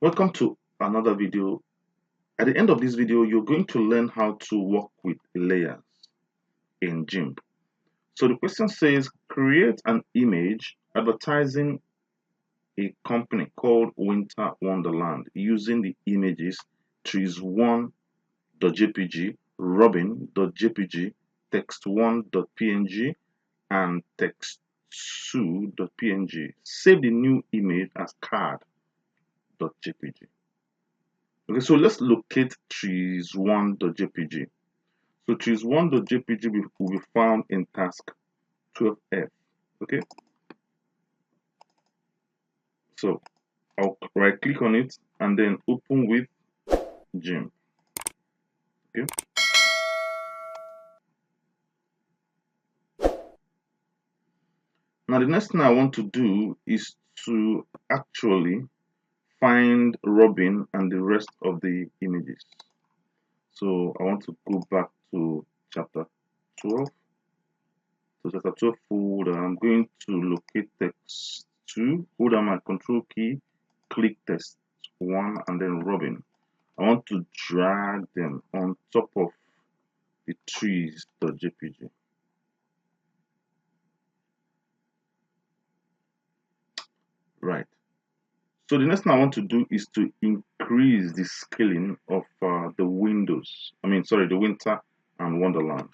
Welcome to another video. At the end of this video, you're going to learn how to work with layers in GIMP. So the question says, create an image advertising a company called Winter Wonderland using the images trees1.jpg, robin.jpg, text1.png, and text2.png. Save the new image as card.jpg. Okay, so let's locate trees1.jpg. So trees1.jpg will be found in task 12F. Okay, so I'll right click on it and then open with GIMP. Okay, now the next thing I want to do is to actually find Robin and the rest of the images. So I want to go back to chapter 12. So chapter 12 folder, I'm going to locate text 2, hold down my control key, click text 1 and then Robin. I want to drag them on top of the trees.jpg. Right. So the next thing I want to do is to increase the scaling of the windows. The Winter and Wonderland.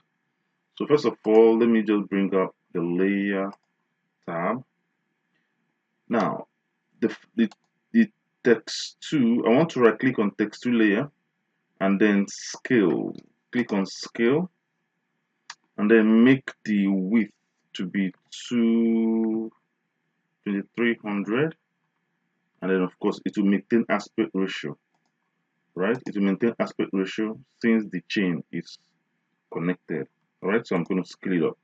So first of all, let me just bring up the layer tab. Now, the text 2, I want to right click on text 2 layer and then scale. Click on scale and then make the width to be 2300, and then of course it will maintain aspect ratio, right? It will maintain aspect ratio since the chain is connected. All right, so I'm going to scale it up.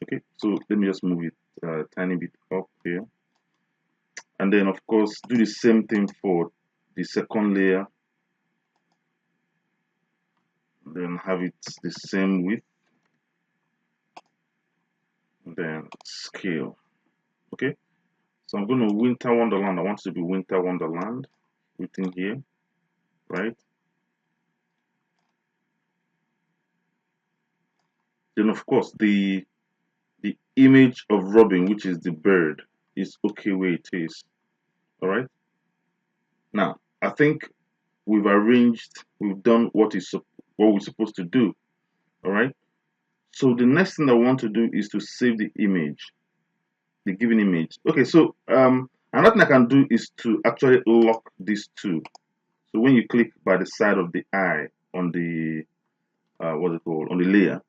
Okay, so let me just move it a tiny bit up here, and then of course do the same thing for the second layer, then have it the same width, and then scale. Okay, so I'm going to Winter Wonderland. I want it to be Winter Wonderland within here, right? Then of course the image of Robin, which is the bird, is okay where it is. All right. Now I think we've done what we're supposed to do. All right. So the next thing I want to do is to save the image, the given image. Okay. So another thing I can do is to actually lock these two. So when you click by the side of the eye on the what's it called, on the layer,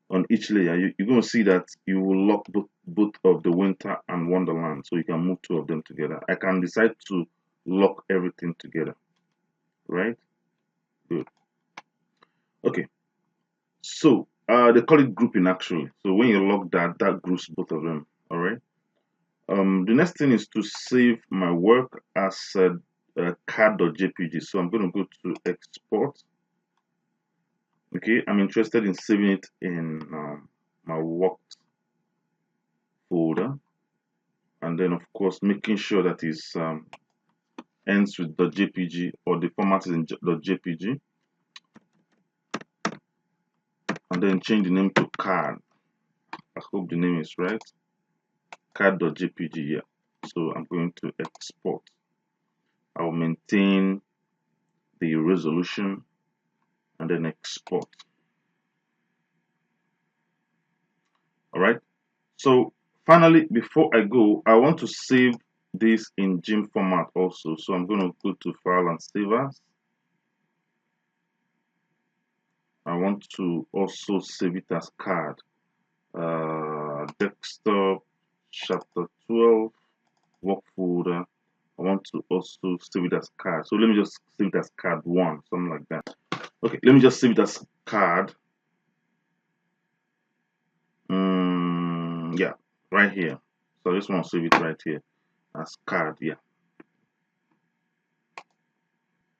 on each layer, you're going to see that you will lock both of the Winter and Wonderland, so you can move two of them together. I can decide to lock everything together, right? Good. Okay, so they call it grouping actually. So when you lock that groups both of them. All right. The next thing is to save my work as card.jpg. So I'm going to go to export. Okay, I'm interested in saving it in my work folder, and then of course making sure that it ends with .jpg or the format is in .jpg, and then change the name to card. I hope the name is right. Card.jpg. Yeah. So I'm going to export. I'll maintain the resolution and then export. All right. So finally, before I go, I want to save this in GIMP format also. So I'm going to go to File and Save As. I want to also save it as card. Desktop, chapter 12, work folder. I want to also save it as card. So let me just save it as card 1, something like that. Okay, let me just save it as card. Yeah, right here. So I just want to save it right here as card. Yeah.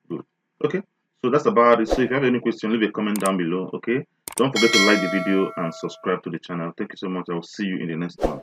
Good. Okay. So that's about it. So if you have any question, leave a comment down below. Okay. Don't forget to like the video and subscribe to the channel. Thank you so much. I will see you in the next one.